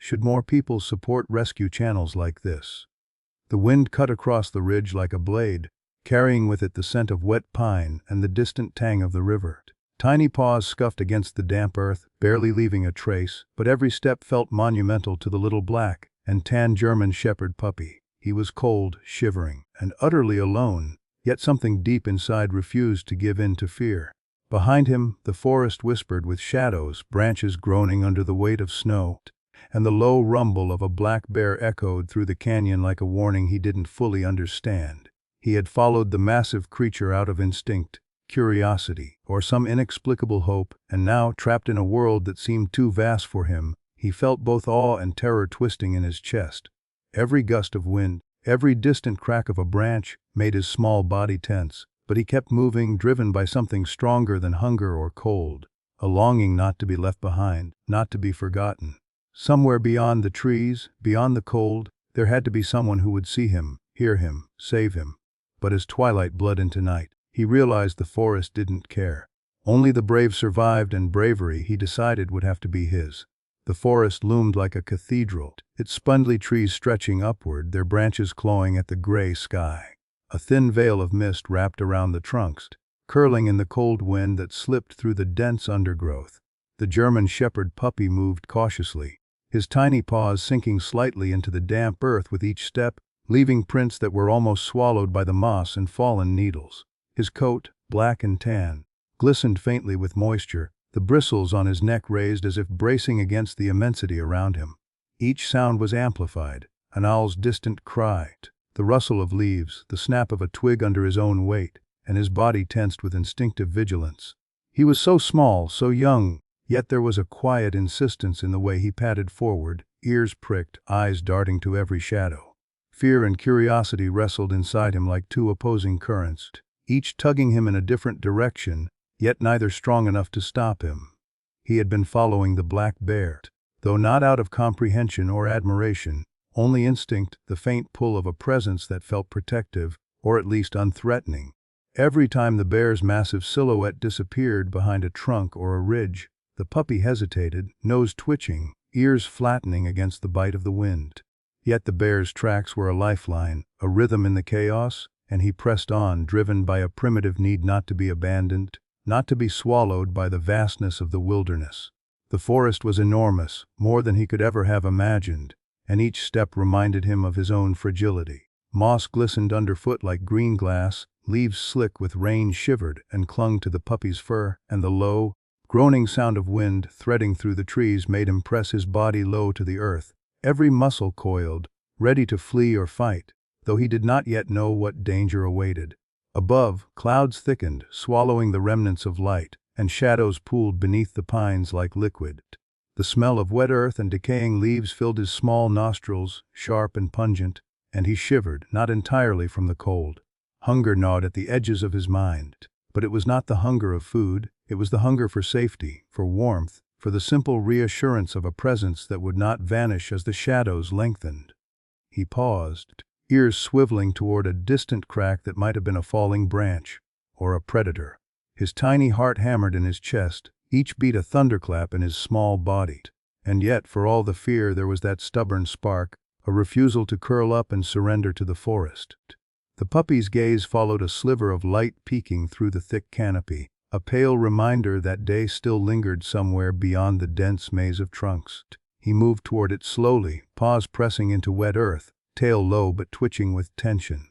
Should more people support rescue channels like this? The wind cut across the ridge like a blade, carrying with it the scent of wet pine and the distant tang of the river. Tiny paws scuffed against the damp earth, barely leaving a trace, but every step felt monumental to the little black and tan German shepherd puppy. He was cold, shivering, and utterly alone, yet something deep inside refused to give in to fear. Behind him, the forest whispered with shadows, branches groaning under the weight of snow, and the low rumble of a black bear echoed through the canyon like a warning he didn't fully understand. He had followed the massive creature out of instinct, curiosity, or some inexplicable hope, and now, trapped in a world that seemed too vast for him, he felt both awe and terror twisting in his chest. Every gust of wind, every distant crack of a branch, made his small body tense, but he kept moving, driven by something stronger than hunger or cold, a longing not to be left behind, not to be forgotten. Somewhere beyond the trees, beyond the cold, there had to be someone who would see him, hear him, save him. But as twilight bled into night, he realized the forest didn't care. Only the brave survived, and bravery, he decided, would have to be his. The forest loomed like a cathedral, its spindly trees stretching upward, their branches clawing at the gray sky. A thin veil of mist wrapped around the trunks, curling in the cold wind that slipped through the dense undergrowth. The German shepherd puppy moved cautiously, his tiny paws sinking slightly into the damp earth with each step, leaving prints that were almost swallowed by the moss and fallen needles. His coat, black and tan, glistened faintly with moisture, the bristles on his neck raised as if bracing against the immensity around him. Each sound was amplified, an owl's distant cry, the rustle of leaves, the snap of a twig under his own weight, and his body tensed with instinctive vigilance. He was so small, so young, yet there was a quiet insistence in the way he padded forward, ears pricked, eyes darting to every shadow. Fear and curiosity wrestled inside him like two opposing currents, each tugging him in a different direction, yet neither strong enough to stop him. He had been following the black bear, though not out of comprehension or admiration, only instinct, the faint pull of a presence that felt protective, or at least unthreatening. Every time the bear's massive silhouette disappeared behind a trunk or a ridge, the puppy hesitated, nose twitching, ears flattening against the bite of the wind. Yet the bear's tracks were a lifeline, a rhythm in the chaos, and he pressed on, driven by a primitive need not to be abandoned, not to be swallowed by the vastness of the wilderness. The forest was enormous, more than he could ever have imagined, and each step reminded him of his own fragility. Moss glistened underfoot like green glass, leaves slick with rain shivered and clung to the puppy's fur, and the low, groaning sound of wind threading through the trees made him press his body low to the earth, every muscle coiled, ready to flee or fight, though he did not yet know what danger awaited. Above, clouds thickened, swallowing the remnants of light, and shadows pooled beneath the pines like liquid. The smell of wet earth and decaying leaves filled his small nostrils, sharp and pungent, and he shivered, not entirely from the cold. Hunger gnawed at the edges of his mind, but it was not the hunger of food, it was the hunger for safety, for warmth, for the simple reassurance of a presence that would not vanish as the shadows lengthened. He paused, ears swiveling toward a distant crack that might have been a falling branch, or a predator. His tiny heart hammered in his chest, each beat a thunderclap in his small body. And yet, for all the fear, there was that stubborn spark, a refusal to curl up and surrender to the forest. The puppy's gaze followed a sliver of light peeking through the thick canopy, a pale reminder that day still lingered somewhere beyond the dense maze of trunks. He moved toward it slowly, paws pressing into wet earth, tail low but twitching with tension.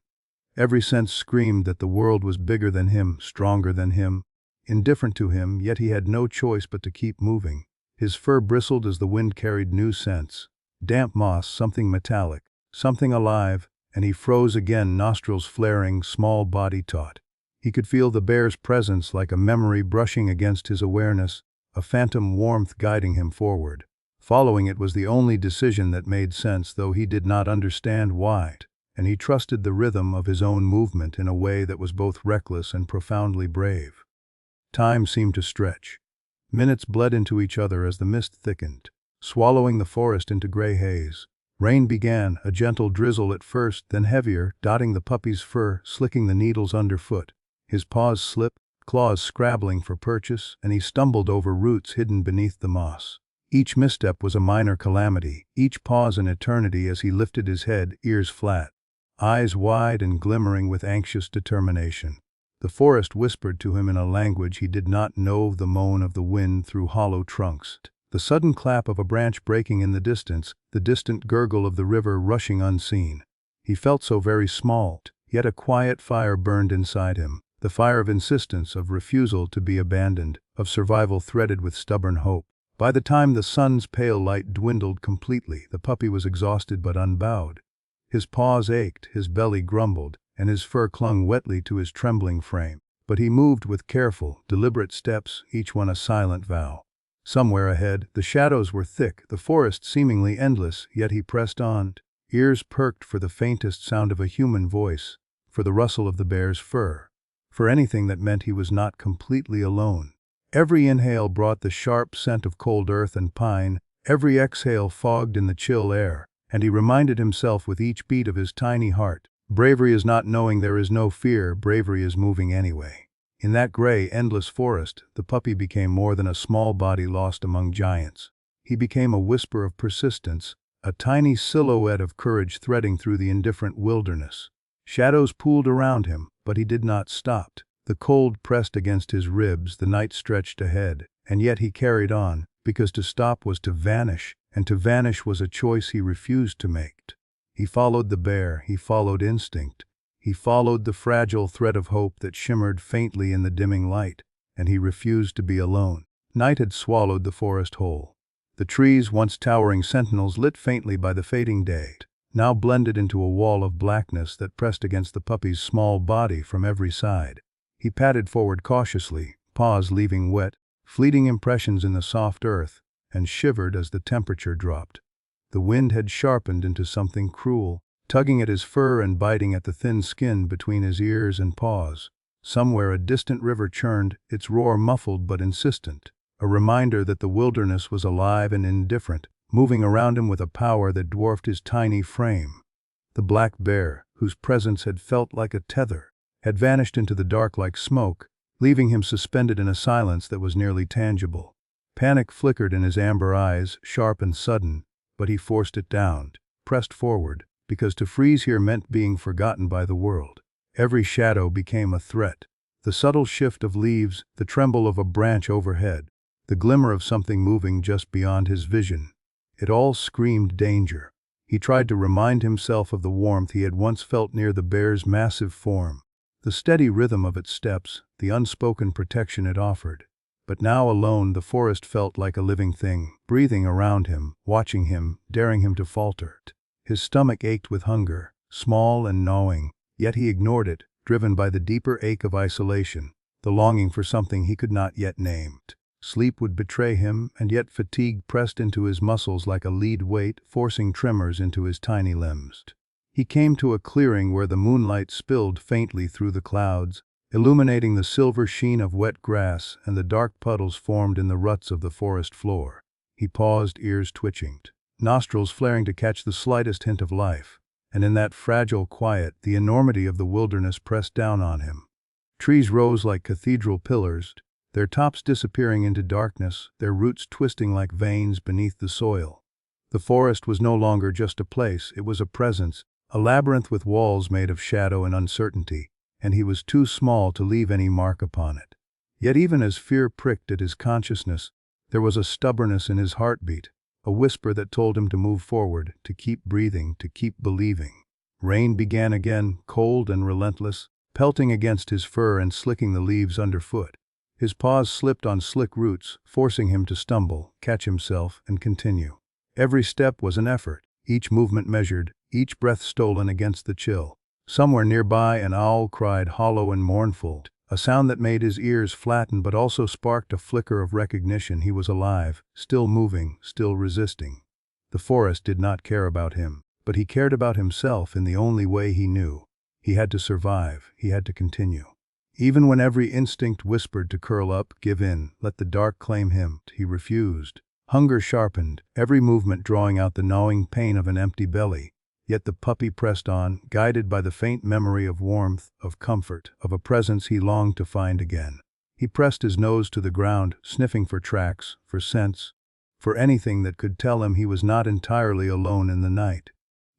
Every sense screamed that the world was bigger than him, stronger than him, indifferent to him, yet he had no choice but to keep moving. His fur bristled as the wind carried new scents. Damp moss, something metallic, something alive, and he froze again, nostrils flaring, small body taut. He could feel the bear's presence like a memory brushing against his awareness, a phantom warmth guiding him forward. Following it was the only decision that made sense, though he did not understand why, and he trusted the rhythm of his own movement in a way that was both reckless and profoundly brave. Time seemed to stretch. Minutes bled into each other as the mist thickened, swallowing the forest into gray haze. Rain began, a gentle drizzle at first, then heavier, dotting the puppy's fur, slicking the needles underfoot. His paws slipped, claws scrabbling for purchase, and he stumbled over roots hidden beneath the moss. Each misstep was a minor calamity, each pause an eternity as he lifted his head, ears flat, eyes wide and glimmering with anxious determination. The forest whispered to him in a language he did not know, the moan of the wind through hollow trunks, the sudden clap of a branch breaking in the distance, the distant gurgle of the river rushing unseen. He felt so very small, yet a quiet fire burned inside him, the fire of insistence, of refusal to be abandoned, of survival threaded with stubborn hope. By the time the sun's pale light dwindled completely, the puppy was exhausted but unbowed. His paws ached, his belly grumbled, and his fur clung wetly to his trembling frame. But he moved with careful, deliberate steps, each one a silent vow. Somewhere ahead, the shadows were thick, the forest seemingly endless, yet he pressed on, ears perked for the faintest sound of a human voice, for the rustle of the bear's fur, for anything that meant he was not completely alone. Every inhale brought the sharp scent of cold earth and pine, every exhale fogged in the chill air, and he reminded himself with each beat of his tiny heart, bravery is not knowing there is no fear, bravery is moving anyway. In that gray, endless forest, the puppy became more than a small body lost among giants. He became a whisper of persistence, a tiny silhouette of courage threading through the indifferent wilderness. Shadows pooled around him, but he did not stop. The cold pressed against his ribs, the night stretched ahead, and yet he carried on, because to stop was to vanish, and to vanish was a choice he refused to make. He followed the bear, he followed instinct, he followed the fragile thread of hope that shimmered faintly in the dimming light, and he refused to be alone. Night had swallowed the forest whole. The trees, once towering sentinels lit faintly by the fading day, now blended into a wall of blackness that pressed against the puppy's small body from every side. He padded forward cautiously, paws leaving wet, fleeting impressions in the soft earth, and shivered as the temperature dropped. The wind had sharpened into something cruel, tugging at his fur and biting at the thin skin between his ears and paws. Somewhere a distant river churned, its roar muffled but insistent, a reminder that the wilderness was alive and indifferent, moving around him with a power that dwarfed his tiny frame. The black bear, whose presence had felt like a tether, had vanished into the dark like smoke, leaving him suspended in a silence that was nearly tangible. Panic flickered in his amber eyes, sharp and sudden, but he forced it down, pressed forward, because to freeze here meant being forgotten by the world. Every shadow became a threat. The subtle shift of leaves, the tremble of a branch overhead, the glimmer of something moving just beyond his vision. It all screamed danger. He tried to remind himself of the warmth he had once felt near the bear's massive form, the steady rhythm of its steps, the unspoken protection it offered. But now alone the forest felt like a living thing, breathing around him, watching him, daring him to falter. His stomach ached with hunger, small and gnawing, yet he ignored it, driven by the deeper ache of isolation, the longing for something he could not yet name. Sleep would betray him, and yet fatigue pressed into his muscles like a lead weight, forcing tremors into his tiny limbs. He came to a clearing where the moonlight spilled faintly through the clouds, illuminating the silver sheen of wet grass and the dark puddles formed in the ruts of the forest floor. He paused, ears twitching, nostrils flaring to catch the slightest hint of life, and in that fragile quiet the enormity of the wilderness pressed down on him. Trees rose like cathedral pillars, their tops disappearing into darkness, their roots twisting like veins beneath the soil. The forest was no longer just a place, it was a presence, a labyrinth with walls made of shadow and uncertainty, and he was too small to leave any mark upon it. Yet even as fear pricked at his consciousness, there was a stubbornness in his heartbeat, a whisper that told him to move forward, to keep breathing, to keep believing. Rain began again, cold and relentless, pelting against his fur and slicking the leaves underfoot. His paws slipped on slick roots, forcing him to stumble, catch himself, and continue. Every step was an effort, each movement measured, each breath stolen against the chill. Somewhere nearby an owl cried hollow and mournful, a sound that made his ears flatten but also sparked a flicker of recognition. He was alive, still moving, still resisting. The forest did not care about him, but he cared about himself in the only way he knew. He had to survive, he had to continue. Even when every instinct whispered to curl up, give in, let the dark claim him, he refused. Hunger sharpened, every movement drawing out the gnawing pain of an empty belly. Yet the puppy pressed on, guided by the faint memory of warmth, of comfort, of a presence he longed to find again. He pressed his nose to the ground, sniffing for tracks, for scents, for anything that could tell him he was not entirely alone in the night.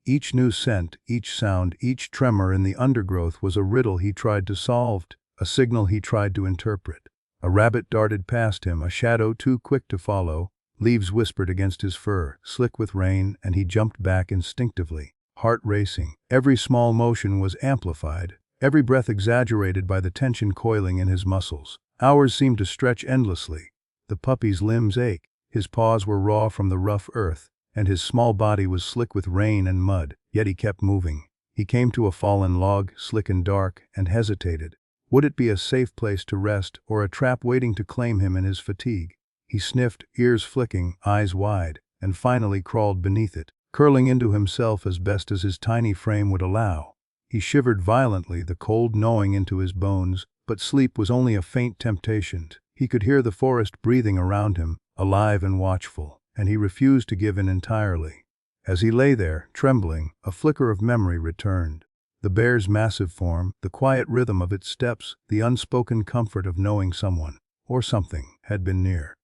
Each new scent, each sound, each tremor in the undergrowth was a riddle he tried to solve, a signal he tried to interpret. A rabbit darted past him, a shadow too quick to follow. Leaves whispered against his fur, slick with rain, and he jumped back instinctively, heart racing. Every small motion was amplified, every breath exaggerated by the tension coiling in his muscles. Hours seemed to stretch endlessly. The puppy's limbs ached, his paws were raw from the rough earth, and his small body was slick with rain and mud, yet he kept moving. He came to a fallen log, slick and dark, and hesitated. Would it be a safe place to rest, or a trap waiting to claim him in his fatigue? He sniffed, ears flicking, eyes wide, and finally crawled beneath it, curling into himself as best as his tiny frame would allow. He shivered violently, the cold gnawing into his bones, but sleep was only a faint temptation. He could hear the forest breathing around him, alive and watchful, and he refused to give in entirely. As he lay there, trembling, a flicker of memory returned. The bear's massive form, the quiet rhythm of its steps, the unspoken comfort of knowing someone, or something, had been near.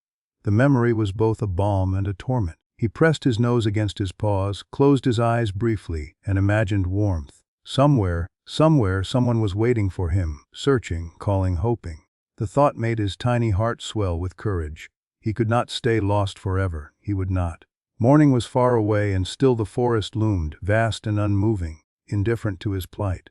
The memory was both a balm and a torment. He pressed his nose against his paws, closed his eyes briefly, and imagined warmth. Somewhere, someone was waiting for him, searching, calling, hoping. The thought made his tiny heart swell with courage. He could not stay lost forever, he would not. Morning was far away, and still the forest loomed, vast and unmoving, indifferent to his plight.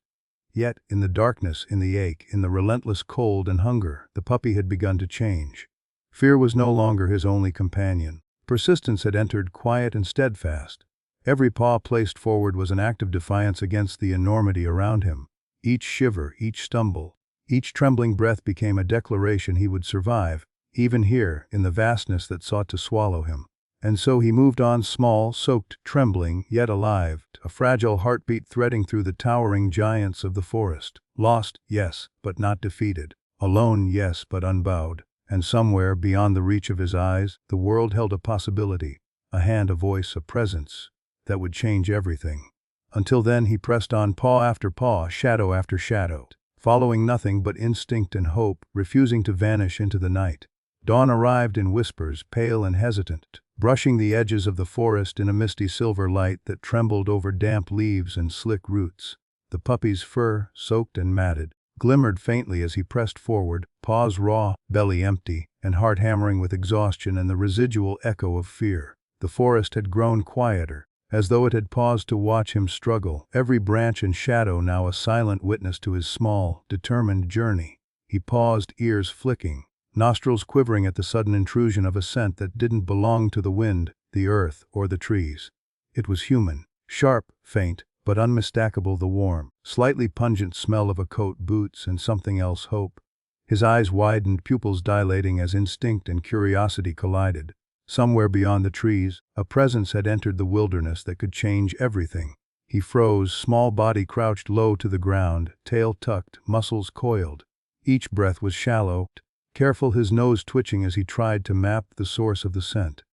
Yet, in the darkness, in the ache, in the relentless cold and hunger, the puppy had begun to change. Fear was no longer his only companion. Persistence had entered, quiet and steadfast. Every paw placed forward was an act of defiance against the enormity around him. Each shiver, each stumble, each trembling breath became a declaration he would survive, even here, in the vastness that sought to swallow him. And so he moved on, small, soaked, trembling, yet alive, a fragile heartbeat threading through the towering giants of the forest. Lost, yes, but not defeated. Alone, yes, but unbowed. And somewhere, beyond the reach of his eyes, the world held a possibility, a hand, a voice, a presence, that would change everything. Until then he pressed on, paw after paw, shadow after shadow, following nothing but instinct and hope, refusing to vanish into the night. Dawn arrived in whispers, pale and hesitant, brushing the edges of the forest in a misty silver light that trembled over damp leaves and slick roots. The puppy's fur, soaked and matted, glimmered faintly as he pressed forward, paws raw, belly empty, and heart hammering with exhaustion and the residual echo of fear. The forest had grown quieter, as though it had paused to watch him struggle, every branch and shadow now a silent witness to his small, determined journey. He paused, ears flicking, nostrils quivering at the sudden intrusion of a scent that didn't belong to the wind, the earth, or the trees. It was human, sharp, faint, but unmistakable, the warm, slightly pungent smell of a coat, boots, and something else, hope. His eyes widened, pupils dilating as instinct and curiosity collided. Somewhere beyond the trees, a presence had entered the wilderness that could change everything. He froze, small body crouched low to the ground, tail tucked, muscles coiled. Each breath was shallow, careful, his nose twitching as he tried to map the source of the scent.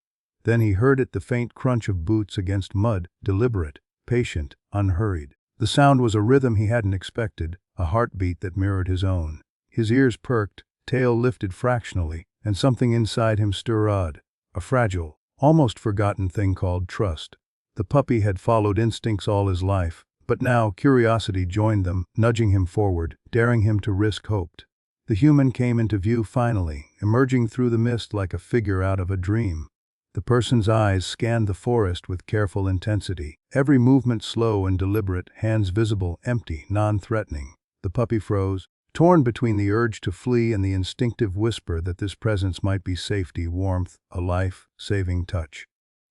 Then he heard it, the faint crunch of boots against mud, deliberate, patient, unhurried. The sound was a rhythm he hadn't expected, a heartbeat that mirrored his own. His ears perked, tail lifted fractionally, and something inside him stirred. A fragile, almost forgotten thing called trust. The puppy had followed instincts all his life, but now curiosity joined them, nudging him forward, daring him to risk hope. The human came into view finally, emerging through the mist like a figure out of a dream. The person's eyes scanned the forest with careful intensity, every movement slow and deliberate, hands visible, empty, non-threatening. The puppy froze, torn between the urge to flee and the instinctive whisper that this presence might be safety, warmth, a life-saving touch.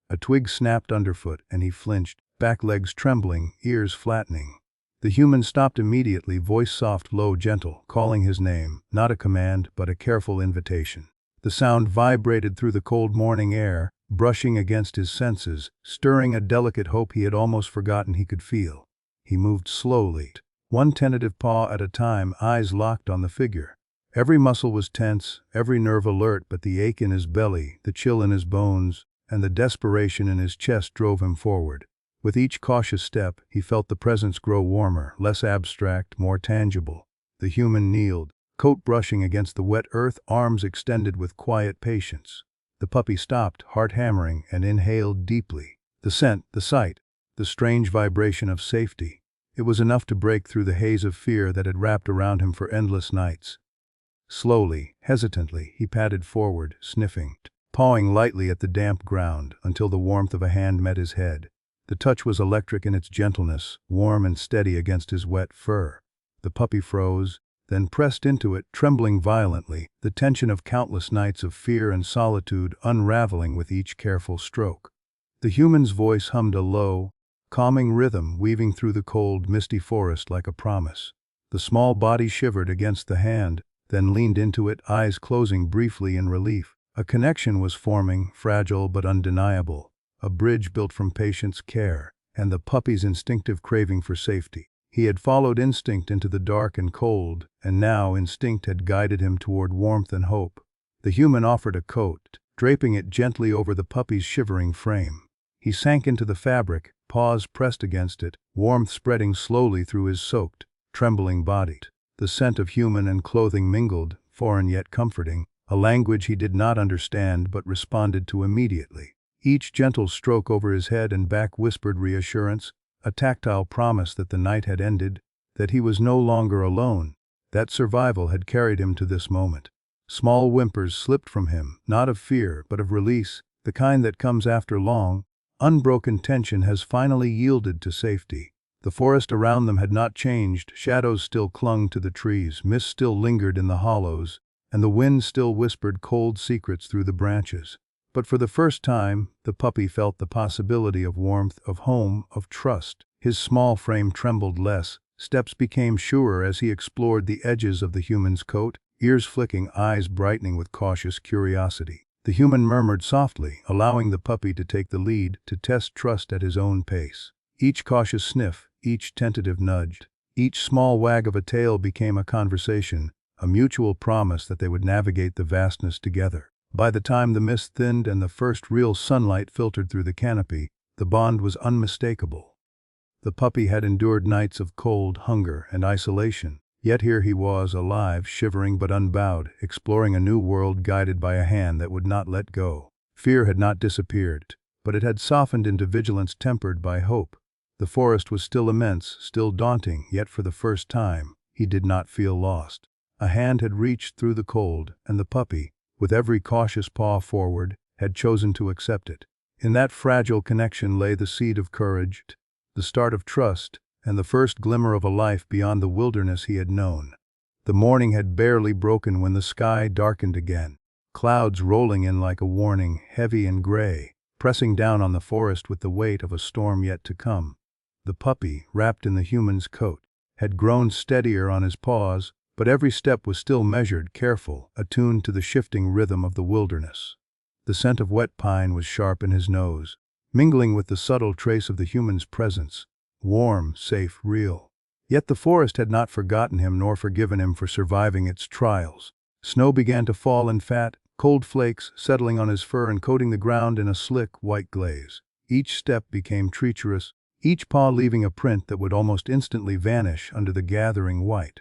A twig snapped underfoot, and he flinched, back legs trembling, ears flattening. The human stopped immediately, voice soft, low, gentle, calling his name, not a command, but a careful invitation. The sound vibrated through the cold morning air, brushing against his senses, stirring a delicate hope he had almost forgotten he could feel. He moved slowly, one tentative paw at a time, eyes locked on the figure. Every muscle was tense, every nerve alert, but the ache in his belly, the chill in his bones, and the desperation in his chest drove him forward. With each cautious step, he felt the presence grow warmer, less abstract, more tangible. The human kneeled, coat brushing against the wet earth, arms extended with quiet patience. The puppy stopped, heart hammering, and inhaled deeply. The scent, the sight, the strange vibration of safety. It was enough to break through the haze of fear that had wrapped around him for endless nights. Slowly, hesitantly, he padded forward, sniffing, pawing lightly at the damp ground until the warmth of a hand met his head. The touch was electric in its gentleness, warm and steady against his wet fur. The puppy froze, then pressed into it, trembling violently, the tension of countless nights of fear and solitude unraveling with each careful stroke. The human's voice hummed a low, calming rhythm weaving through the cold, misty forest like a promise. The small body shivered against the hand, then leaned into it, eyes closing briefly in relief. A connection was forming, fragile but undeniable, a bridge built from patience, care, and the puppy's instinctive craving for safety. He had followed instinct into the dark and cold, and now instinct had guided him toward warmth and hope. The human offered a coat, draping it gently over the puppy's shivering frame. He sank into the fabric, paws pressed against it, warmth spreading slowly through his soaked, trembling body. The scent of human and clothing mingled, foreign yet comforting, a language he did not understand but responded to immediately. Each gentle stroke over his head and back whispered reassurance, a tactile promise that the night had ended, that he was no longer alone, that survival had carried him to this moment. Small whimpers slipped from him, not of fear, but of release, the kind that comes after long, unbroken tension has finally yielded to safety. The forest around them had not changed, shadows still clung to the trees, mist still lingered in the hollows, and the wind still whispered cold secrets through the branches. But for the first time, the puppy felt the possibility of warmth, of home, of trust. His small frame trembled less, steps became surer as he explored the edges of the human's coat, ears flicking, eyes brightening with cautious curiosity. The human murmured softly, allowing the puppy to take the lead, to test trust at his own pace. Each cautious sniff, each tentative nudge, each small wag of a tail became a conversation, a mutual promise that they would navigate the vastness together. By the time the mist thinned and the first real sunlight filtered through the canopy, the bond was unmistakable. The puppy had endured nights of cold, hunger, and isolation, yet here he was, alive, shivering but unbowed, exploring a new world guided by a hand that would not let go. Fear had not disappeared, but it had softened into vigilance tempered by hope. The forest was still immense, still daunting, yet for the first time, he did not feel lost. A hand had reached through the cold, and the puppy, with every cautious paw forward, had chosen to accept it. In that fragile connection lay the seed of courage, the start of trust, and the first glimmer of a life beyond the wilderness he had known. The morning had barely broken when the sky darkened again, clouds rolling in like a warning, heavy and gray, pressing down on the forest with the weight of a storm yet to come. The puppy, wrapped in the human's coat, had grown steadier on his paws, but every step was still measured, careful, attuned to the shifting rhythm of the wilderness. The scent of wet pine was sharp in his nose, mingling with the subtle trace of the human's presence, warm, safe, real. Yet the forest had not forgotten him nor forgiven him for surviving its trials. Snow began to fall in fat, cold flakes settling on his fur and coating the ground in a slick, white glaze. Each step became treacherous, each paw leaving a print that would almost instantly vanish under the gathering white.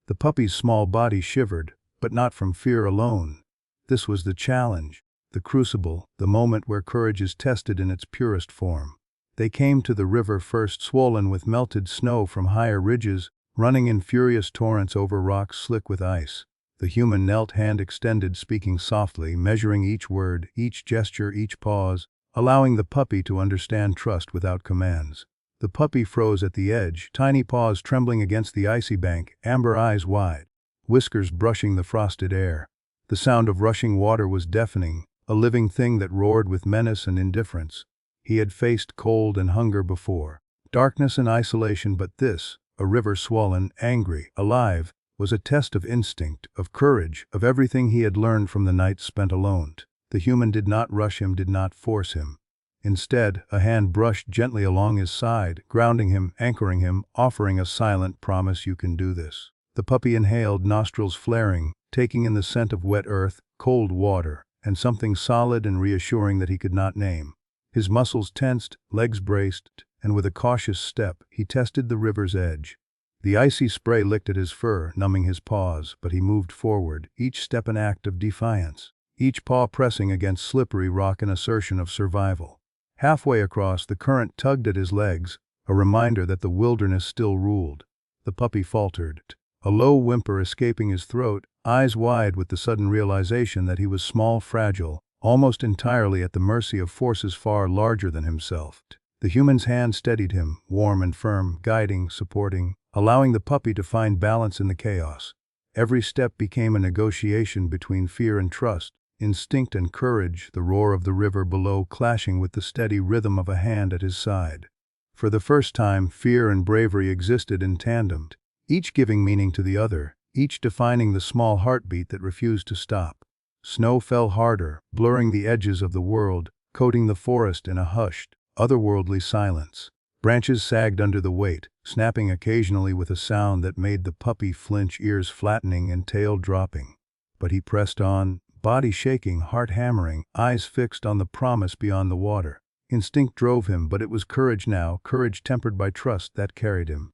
The puppy's small body shivered, but not from fear alone. This was the challenge, the crucible, the moment where courage is tested in its purest form. They came to the river first, swollen with melted snow from higher ridges, running in furious torrents over rocks slick with ice. The human knelt, hand extended, speaking softly, measuring each word, each gesture, each pause, allowing the puppy to understand trust without commands. The puppy froze at the edge, tiny paws trembling against the icy bank, amber eyes wide, whiskers brushing the frosted air. The sound of rushing water was deafening, a living thing that roared with menace and indifference. He had faced cold and hunger before, darkness and isolation, but this, a river swollen, angry, alive, was a test of instinct, of courage, of everything he had learned from the nights spent alone. The human did not rush him, did not force him. Instead, a hand brushed gently along his side, grounding him, anchoring him, offering a silent promise, "You can do this." The puppy inhaled, nostrils flaring, taking in the scent of wet earth, cold water, and something solid and reassuring that he could not name. His muscles tensed, legs braced, and with a cautious step, he tested the river's edge. The icy spray licked at his fur, numbing his paws, but he moved forward, each step an act of defiance. each paw pressing against slippery rock in assertion of survival. Halfway across, the current tugged at his legs, a reminder that the wilderness still ruled. The puppy faltered, a low whimper escaping his throat, eyes wide with the sudden realization that he was small, fragile, almost entirely at the mercy of forces far larger than himself. The human's hand steadied him, warm and firm, guiding, supporting, allowing the puppy to find balance in the chaos. Every step became a negotiation between fear and trust, instinct and courage, the roar of the river below clashing with the steady rhythm of a hand at his side. For the first time, fear and bravery existed in tandem, each giving meaning to the other, each defining the small heartbeat that refused to stop. Snow fell harder, blurring the edges of the world, coating the forest in a hushed, otherworldly silence. Branches sagged under the weight, snapping occasionally with a sound that made the puppy flinch, ears flattening and tail dropping. But he pressed on, body shaking, heart hammering, eyes fixed on the promise beyond the water. Instinct drove him, but it was courage now, courage tempered by trust, that carried him.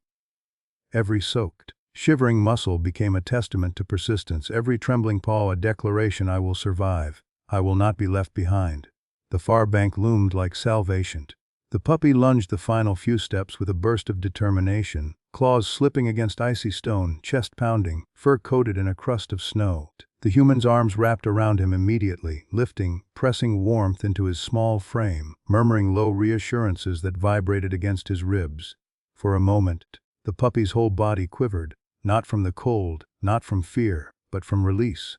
Every soaked, shivering muscle became a testament to persistence, every trembling paw a declaration: I will survive, I will not be left behind. The far bank loomed like salvation. The puppy lunged the final few steps with a burst of determination, claws slipping against icy stone, chest pounding, fur coated in a crust of snow. The human's arms wrapped around him immediately, lifting, pressing warmth into his small frame, murmuring low reassurances that vibrated against his ribs. For a moment, the puppy's whole body quivered, not from the cold, not from fear, but from release.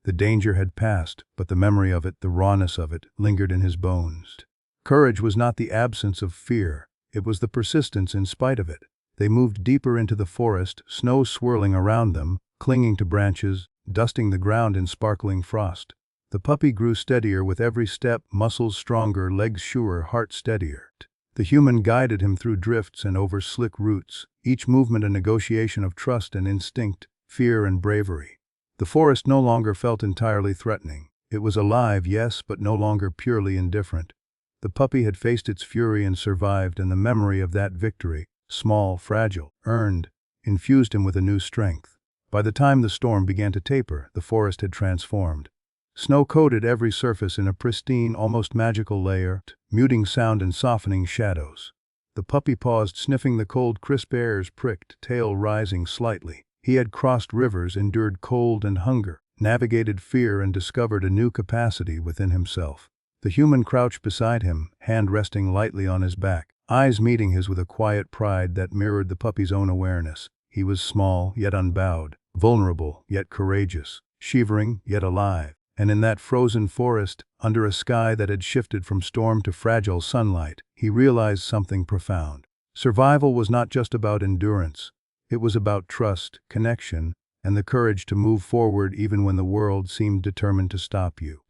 The danger had passed, but the memory of it, the rawness of it, lingered in his bones. Courage was not the absence of fear, it was the persistence in spite of it. They moved deeper into the forest, snow swirling around them, clinging to branches, dusting the ground in sparkling frost. The puppy grew steadier with every step, muscles stronger, legs surer, heart steadier. The human guided him through drifts and over slick roots, each movement a negotiation of trust and instinct, fear and bravery. The forest no longer felt entirely threatening. It was alive, yes, but no longer purely indifferent. The puppy had faced its fury and survived, and the memory of that victory, small, fragile, earned, infused him with a new strength. By the time the storm began to taper, the forest had transformed. Snow coated every surface in a pristine, almost magical layer, muting sound and softening shadows. The puppy paused, sniffing the cold, crisp airs, pricked, tail rising slightly. He had crossed rivers, endured cold and hunger, navigated fear, and discovered a new capacity within himself. The human crouched beside him, hand resting lightly on his back, eyes meeting his with a quiet pride that mirrored the puppy's own awareness. He was small, yet unbowed, vulnerable, yet courageous, shivering, yet alive. And in that frozen forest, under a sky that had shifted from storm to fragile sunlight, he realized something profound. Survival was not just about endurance. It was about trust, connection, and the courage to move forward even when the world seemed determined to stop you.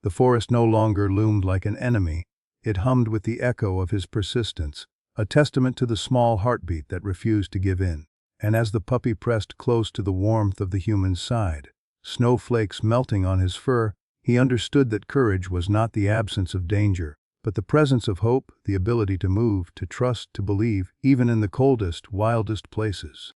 The forest no longer loomed like an enemy. It hummed with the echo of his persistence, a testament to the small heartbeat that refused to give in. And as the puppy pressed close to the warmth of the human's side, snowflakes melting on his fur, he understood that courage was not the absence of danger, but the presence of hope, the ability to move, to trust, to believe, even in the coldest, wildest places.